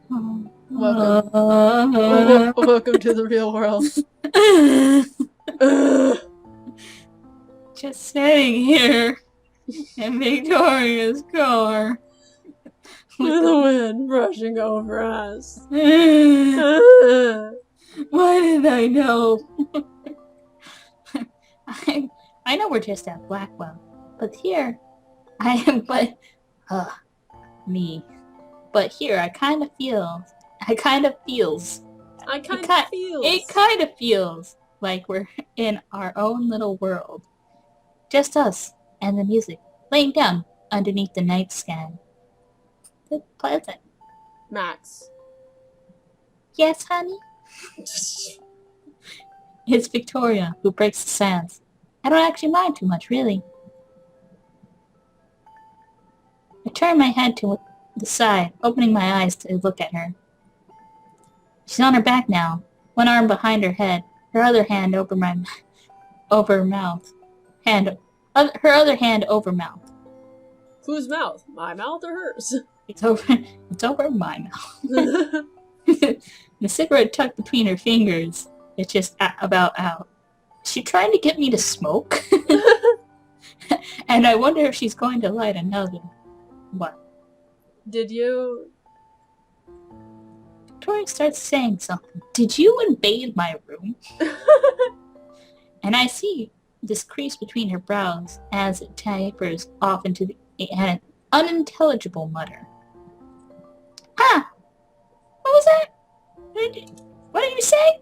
Welcome. Welcome to the real world. Just sitting here in Victoria's car. With the wind brushing over us. Why did I know? I know we're just at Blackwell, but here I am, me. But here it kind of feels like we're in our own little world. Just us and the music laying down underneath the night sky. It's pleasant. Max. Yes, honey? It's Victoria who breaks the silence. I don't actually mind too much, really. I turn my head to the side, opening my eyes to look at her. She's on her back now, one arm behind her head, her other hand over mouth. Her other hand over mouth. Whose mouth? My mouth or hers? It's over my mouth. The cigarette tucked between her fingers is just about out. Is she trying to get me to smoke? And I wonder if she's going to light another. What? Did you... Victoria starts saying something. Did you invade my room? And I see this crease between her brows as it tapers off into an unintelligible mutter. Huh? What was that? What did you say?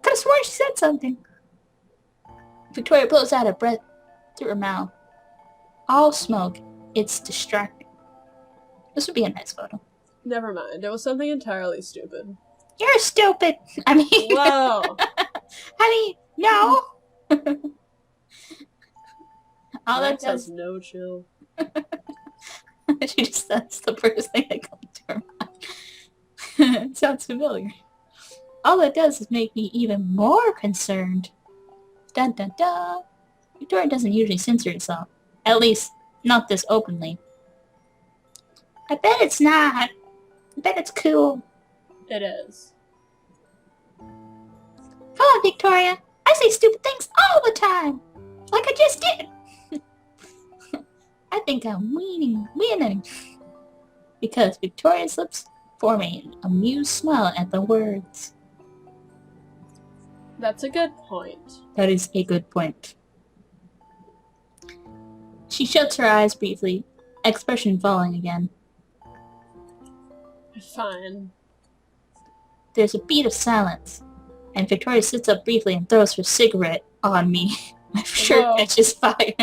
Could have sworn she said something. Victoria blows out a breath through her mouth. All smoke. It's distracting. This would be a nice photo. Never mind. It was something entirely stupid. You're stupid. I mean... Whoa. Honey, no. All Max that does... has no chill. That's the first thing that comes to her mind. It sounds familiar. All that does is make me even more concerned. Dun dun dun. Victoria doesn't usually censor herself. At least, not this openly. I bet it's not. I bet it's cool. It is. Come on, Victoria. I say stupid things all the time. Like I just did. I think I'm winning. Because Victoria's lips form an amused smile at the words. That's a good point. That is a good point. She shuts her eyes briefly, expression falling again. Fine. There's a beat of silence, and Victoria sits up briefly and throws her cigarette on me. My shirt catches fire.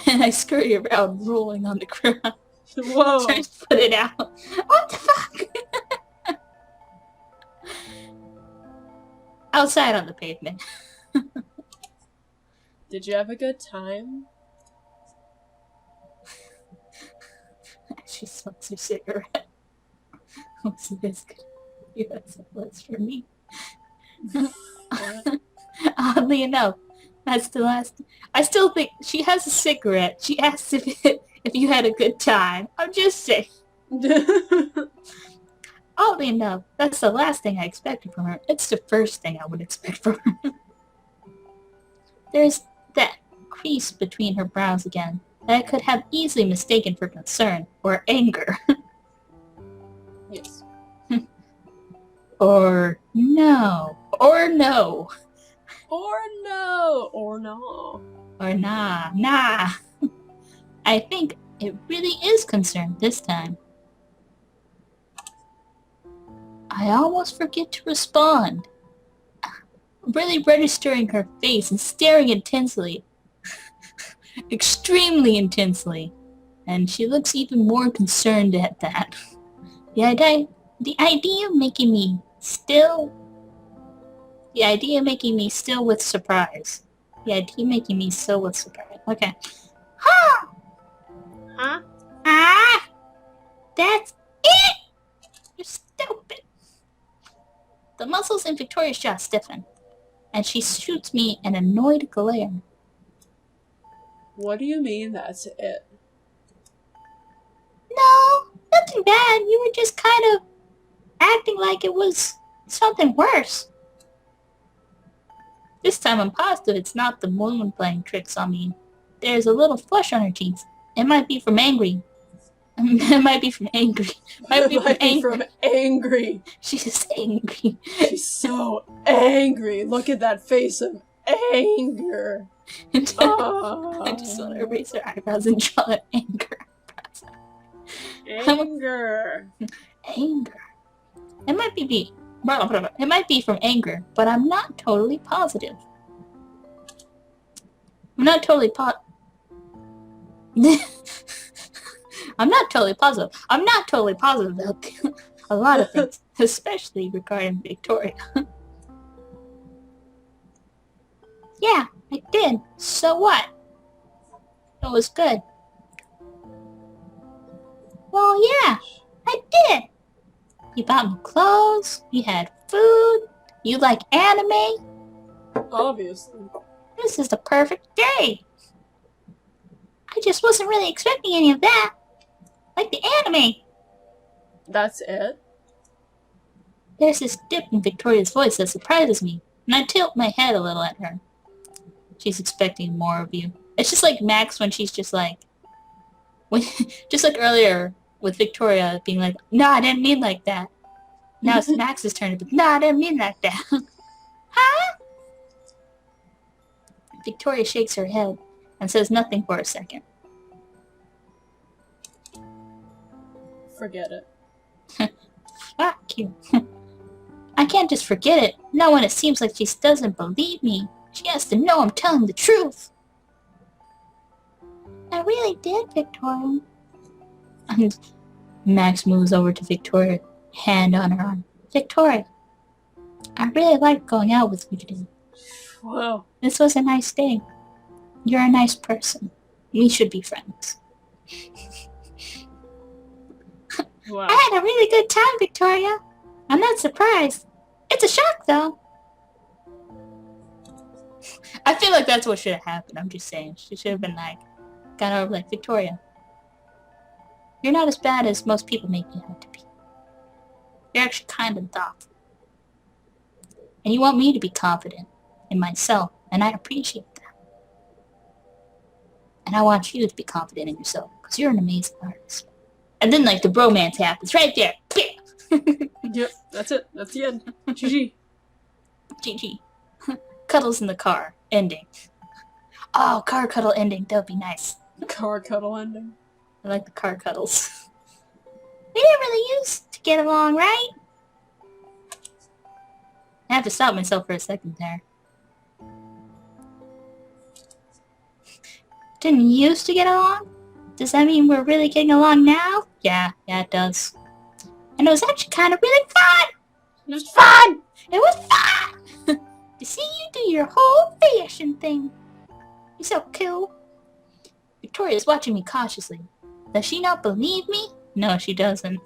And I scurry around, rolling on the ground. Whoa. Trying to put it out. What the fuck? Outside on the pavement. Did you have a good time? She smokes her cigarette. What's this good? That's a list for me. Oddly enough, that's the last. I still think she has a cigarette. She asks if you had a good time. I'm just saying. Oddly enough, that's the last thing I expected from her. It's the first thing I would expect from her. There's that crease between her brows again that I could have easily mistaken for concern or anger. Yes. Or no. Or no. Or no. Or no. Or nah. I think it really is concern this time. I almost forget to respond. Really registering her face and staring intensely. Extremely intensely. And she looks even more concerned at that. The idea of making me still with surprise. Okay. Huh! Huh? Ah! That's it! You're stupid. The muscles in Victoria's jaw stiffen, and she shoots me an annoyed glare. What do you mean that's it? No, nothing bad, were just kind of acting like it was something worse. This time I'm positive it's not the moon playing tricks on me. There's a little flush on her cheeks. It might be from angry. It might be from angry. From angry. She's just angry. She's so angry. Look at that face of anger. I just want to erase her eyebrows and draw an anger. Anger. Anger. It might be from anger, but I'm not totally positive. I'm not totally positive. I'm not totally positive about a lot of things, especially regarding Victoria. Yeah, I did. So what? It was good. Well, yeah, I did. You bought me clothes, you had food, you like anime. Obviously. This is the perfect day. I just wasn't really expecting any of that. Like the anime. That's it? There's this dip in Victoria's voice that surprises me, and I tilt my head a little at her. She's expecting more of you. It's just like Max when she's just like... just like earlier with Victoria being like, no, I didn't mean like that. Now it's Max's turn to be, no, I didn't mean like that. Huh? Victoria shakes her head and says nothing for a second. Forget it. Fuck you. I can't just forget it. Not when it seems like she doesn't believe me. She has to know I'm telling the truth. I really did, Victoria. And Max moves over to Victoria, hand on her arm. Victoria, I really liked going out with you today. Whoa. This was a nice day. You're a nice person. We should be friends. Wow. I had a really good time, Victoria. I'm not surprised. It's a shock, though. I feel like that's what should have happened. I'm just saying. She should have been like, got over like, Victoria, you're not as bad as most people make you out to be. You're actually kind and thoughtful. And you want me to be confident in myself, and I appreciate that. And I want you to be confident in yourself, because you're an amazing artist. And then, like, the bromance happens right there. Yep, that's it. That's the end. GG. GG. Cuddles in the car. Ending. Oh, car cuddle ending. That would be nice. Car cuddle ending. I like the car cuddles. We didn't really used to get along, right? I have to stop myself for a second there. Didn't used to get along? Does that mean we're really getting along now? Yeah, it does. And it was actually kind of really fun! It was fun! It was fun! To see you do your whole fashion thing. You're so cool. Victoria's watching me cautiously. Does she not believe me? No, she doesn't.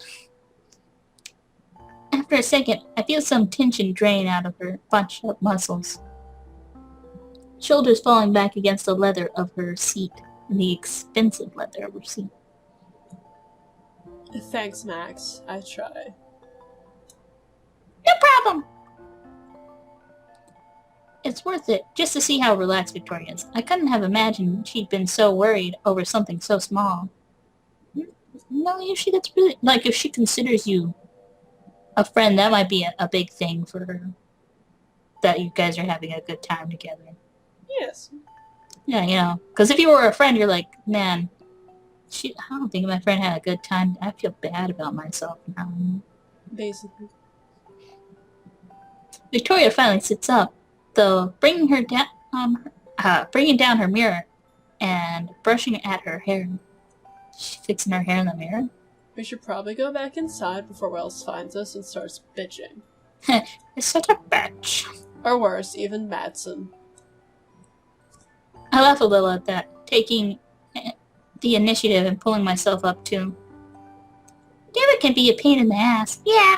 After a second, I feel some tension drain out of her bunched up muscles. Shoulders falling back against the leather of her seat. The expensive leather of her seat. Thanks, Max. I try. No problem! It's worth it, just to see how relaxed Victoria is. I couldn't have imagined she'd been so worried over something so small. No, usually that's really... Like, if she considers you a friend, that might be a big thing for her. That you guys are having a good time together. Yes. Yeah, you know. Because if you were a friend, you're like, man, I don't think my friend had a good time. I feel bad about myself now. Basically. Victoria finally sits up, though bringing down her mirror and brushing at her hair. She's fixing her hair in the mirror. We should probably go back inside before Wells finds us and starts bitching. It's such a bitch. Or worse, even Madsen. I laugh a little at that, taking the initiative and pulling myself up too. David can be a pain in the ass, yeah,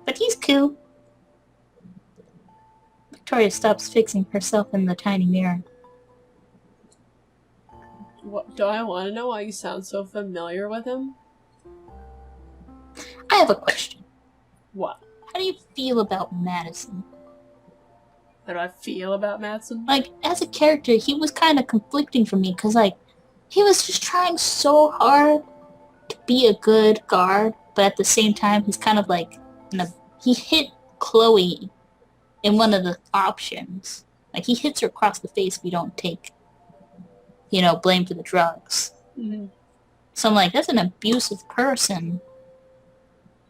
but he's cool. Victoria stops fixing herself in the tiny mirror. What, do I want to know why you sound so familiar with him? I have a question. What? How do you feel about Madison? How do I feel about Madsen? Like, as a character, he was kind of conflicting for me, because, like, he was just trying so hard to be a good guard, but at the same time, he's kind of like, he hit Chloe in one of the options. Like, he hits her across the face if you don't take, blame for the drugs. Mm-hmm. So I'm like, that's an abusive person.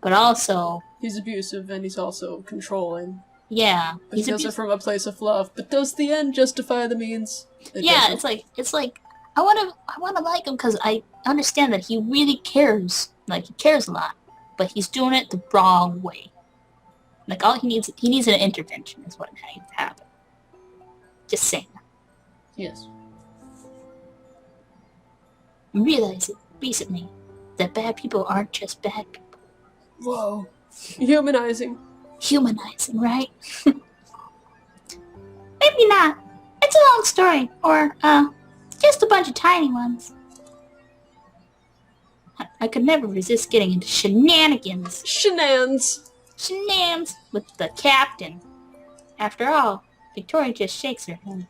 But also... He's abusive, and he's also controlling. Yeah. But he does it from a place of love. But does the end justify the means? It's like, I want to like him because I understand that he really cares. Like, he cares a lot. But he's doing it the wrong way. Like, he needs an intervention is what needs to happen. Just saying. Yes. Realize it recently that bad people aren't just bad people. Whoa. Humanizing. Humanizing, right? Maybe not. It's a long story. Or, just a bunch of tiny ones. I could never resist getting into shenanigans. Shenanigans With the captain. After all, Victoria just shakes her head.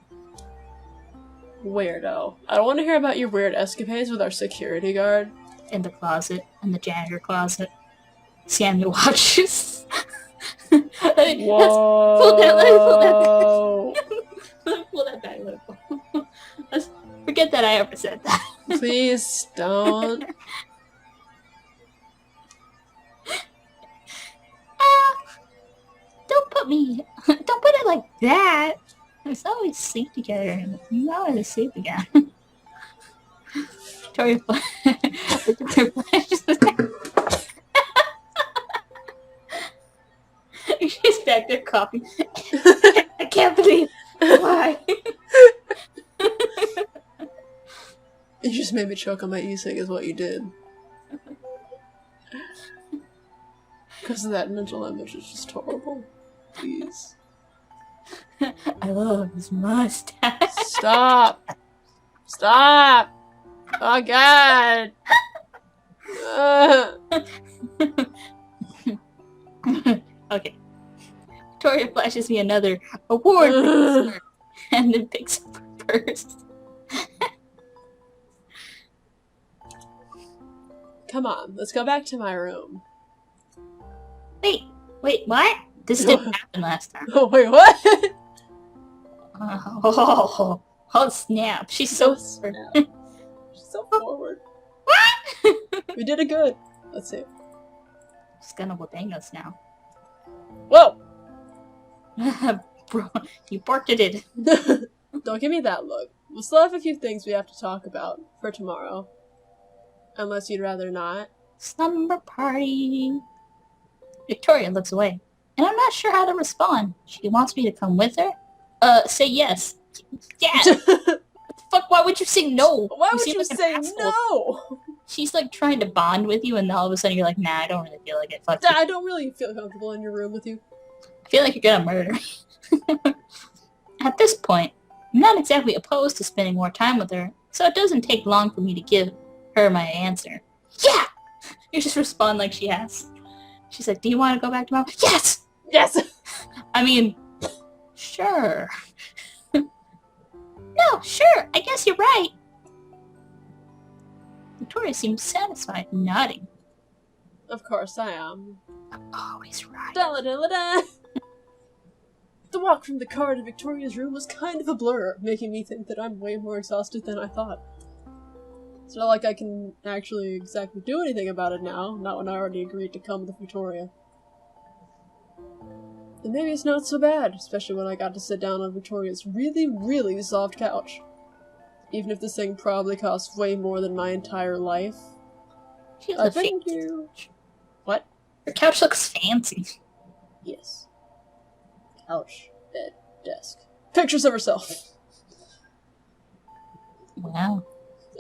Weirdo. I don't want to hear about your weird escapades with our security guard. In the closet. In the janitor closet. Samuel watches. Whoa. Let me pull that back a little. Forget that I ever said that. Please don't. Don't put it like that. We always sleep together. We always sleep together. Victoria flashes. She's back there coughing. I can't believe why. You just made me choke on my e-cig is what you did. Because of that mental image is just horrible. Please. I love his mustache. Stop! Stop! Oh god! Okay. Victoria flashes me another award and then picks up her purse. Come on, let's go back to my room. Wait, what? This didn't happen last time. Oh, wait, what? Oh, snap. She's so snap. She's so forward. What? We did it good. Let's see. She's gonna bang us now. Whoa! Bro, you barked at it. Don't give me that look. We'll still have a few things we have to talk about for tomorrow. Unless you'd rather not. Slumber party. Victoria looks away. And I'm not sure how to respond. She wants me to come with her? Say yes. Yeah! What the fuck? Why would you say no? Why would you say no? She's like trying to bond with you and all of a sudden you're like, nah, I don't really feel like it. Fuck I don't really feel comfortable in your room with you. I feel like you're gonna murder me. At this point, I'm not exactly opposed to spending more time with her, so it doesn't take long for me to give her my answer. Yeah! You just respond like she has. She's like, do you want to go back tomorrow? Yes! Yes! I mean, sure. No, sure, I guess you're right. Victoria seems satisfied, nodding. Of course I am. I'm always right. Da-la-da-la-da. The walk from the car to Victoria's room was kind of a blur, making me think that I'm way more exhausted than I thought. It's not like I can actually exactly do anything about it now, not when I already agreed to come with Victoria. And maybe it's not so bad, especially when I got to sit down on Victoria's really, really soft couch. Even if this thing probably costs way more than my entire life. I've been here. What? Her couch looks fancy. Yes. Couch, bed, desk. Pictures of herself. Wow.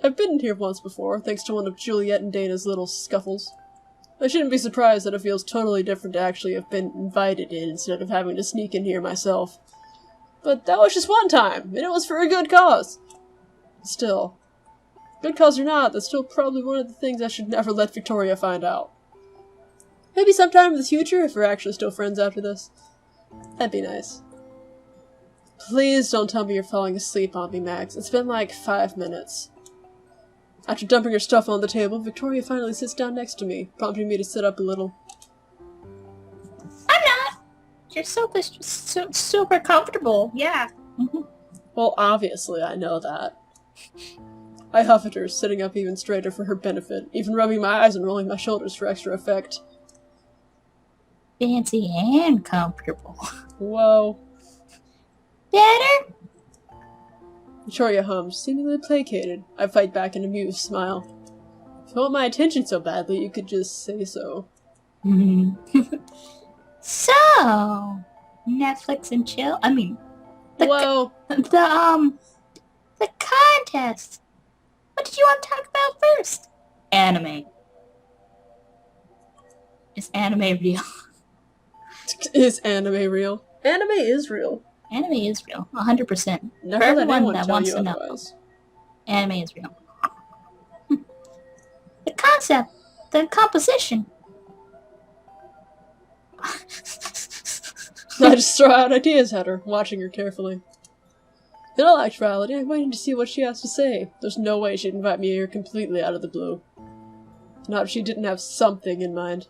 I've been here once before, thanks to one of Juliet and Dana's little scuffles. I shouldn't be surprised that it feels totally different to actually have been invited in instead of having to sneak in here myself. But that was just one time, and it was for a good cause. Still, good cause or not, that's still probably one of the things I should never let Victoria find out. Maybe sometime in the future, if we're actually still friends after this. That'd be nice. Please don't tell me you're falling asleep on me, Max. It's been like 5 minutes. After dumping her stuff on the table, Victoria finally sits down next to me, prompting me to sit up a little. I'm not! Your sofa's just super comfortable, yeah. Well, obviously, I know that. I huff at her, sitting up even straighter for her benefit, even rubbing my eyes and rolling my shoulders for extra effect. Fancy and comfortable. Whoa. Better? Victoria hums, seemingly placated. I fight back an amused smile. If you want my attention so badly, you could just say so. So, Netflix and chill? I mean, Whoa! The contest! What did you want to talk about first? Anime. Is anime real? Is anime real? Anime is real. Anime is real. 100%. Never For let everyone anyone that tell wants you to know. otherwise. Anime is real. The concept. The composition. I just throw out ideas at her, watching her carefully. In all actuality, I'm waiting to see what she has to say. There's no way she'd invite me here completely out of the blue. Not if she didn't have something in mind.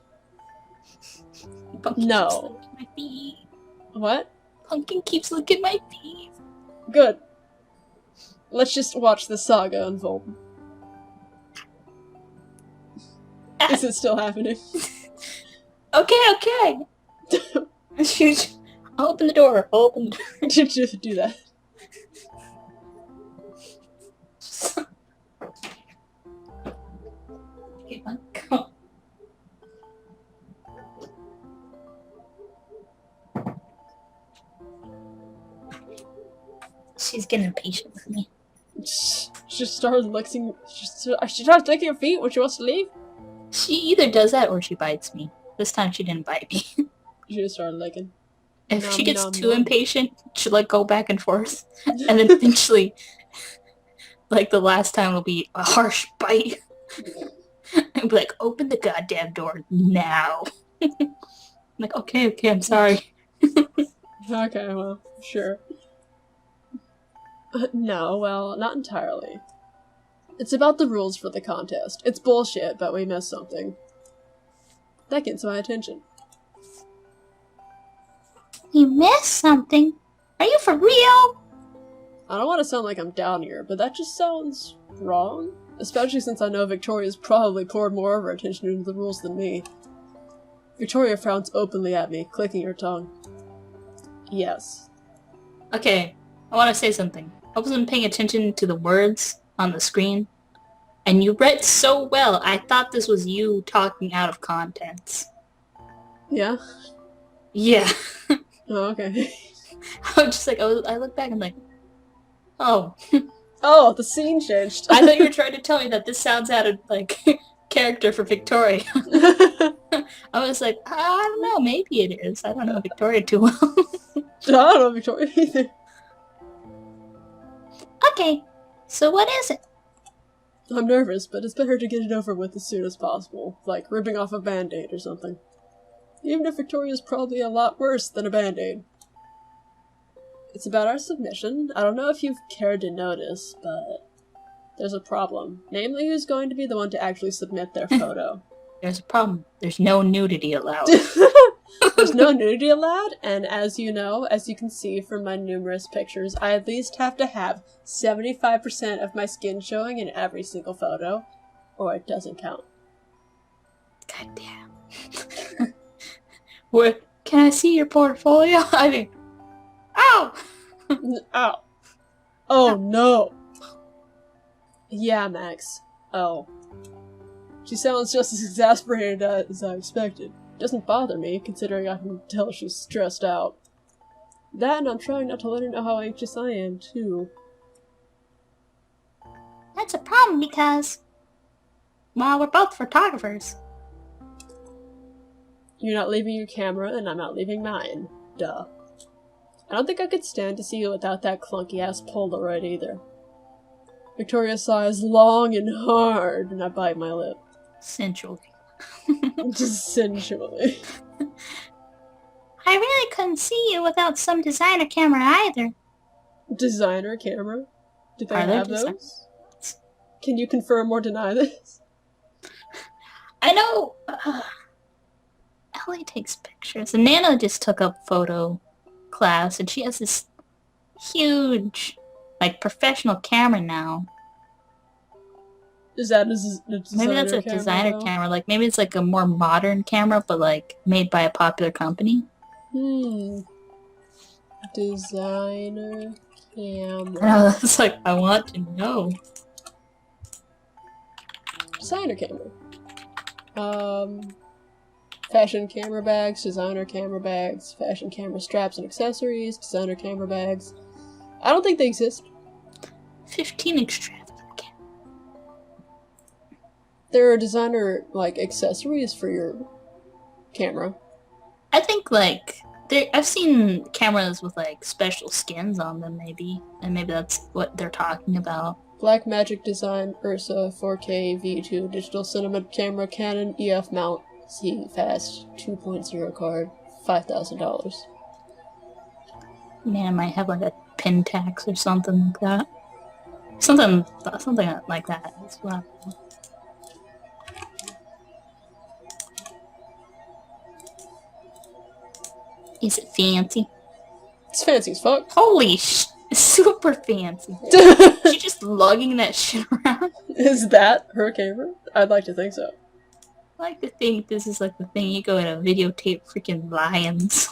Pumpkin No. keeps licking my feet. What? Pumpkin keeps licking my feet. Good. Let's just watch the saga unfold. Is it still happening? Okay. I'll open the door. Did you do that? Okay, go. She's getting impatient with me. She started licking. She started licking her feet when she wants to leave. She either does that or she bites me. This time she didn't bite me. She just started licking. If Nom, she gets nom, too nom. impatient, she'll like go back and forth. And then eventually, like the last time will be a harsh bite. And be like, open the goddamn door now. I'm like, okay, I'm sorry. Okay, well, sure. No, well, not entirely. It's about the rules for the contest. It's bullshit, but we missed something. That gets my attention. You missed something? Are you for real? I don't want to sound like I'm down here, but that just sounds wrong. Especially since I know Victoria's probably poured more of her attention into the rules than me. Victoria frowns openly at me, clicking her tongue. Yes. Okay, I want to say something. I wasn't paying attention to the words on the screen, and you read so well, I thought this was you talking out of context. Yeah? Yeah. Oh, okay. I was just like, I look back and like, oh. Oh, the scene changed. I thought you were trying to tell me that this sounds out of, like, character for Victoria. I was like, I don't know, maybe it is. I don't know Victoria too well. I don't know Victoria either. Okay, so what is it? I'm nervous, but it's better to get it over with as soon as possible. Like ripping off a band-aid or something. Even if Victoria's probably a lot worse than a band-aid. It's about our submission. I don't know if you've cared to notice, but there's a problem. Namely, who's going to be the one to actually submit their photo. There's a problem. There's no nudity allowed. There's no nudity allowed, and as you know, as you can see from my numerous pictures, I at least have to have 75% of my skin showing in every single photo, or it doesn't count. God damn. Where can I see your portfolio? I mean, ow! Ow. Oh no. Yeah, Max. Oh. She sounds just as exasperated as I expected. Doesn't bother me, considering I can tell she's stressed out. That, and I'm trying not to let her know how anxious I am, too. That's a problem because, well, we're both photographers. You're not leaving your camera, and I'm not leaving mine. Duh. I don't think I could stand to see you without that clunky-ass Polaroid either. Victoria sighs long and hard, and I bite my lip. Sensual. Just sensually. I really couldn't see you without some designer camera either. Designer camera? Do they Are there have those? Can you confirm or deny this? I know. Ellie takes pictures, and Nana just took up photo class, and she has this huge, like, professional camera now. Is that a designer Maybe that's a camera, designer though? camera. Like, maybe it's like a more modern camera, but like made by a popular company. Designer camera. I know, that's like, I want to know. Designer camera. Fashion camera bags, designer camera bags, fashion camera straps and accessories, designer camera bags. I don't think they exist. 15 extravagant. There are designer, like, accessories for your camera. I think, like, I've seen cameras with, like, special skins on them, maybe. And maybe that's what they're talking about. Blackmagic Design Ursa 4K V2 digital cinema camera Canon EF mount C fast 2.0 card $5,000. Man, I might have, like, a pin tax or something like that. Something like that. That's what Is it fancy? It's fancy as fuck. Holy super fancy. She just lugging that shit around. Is that her camera? I'd like to think so. I like to think this is like the thing you go to videotape freaking lions.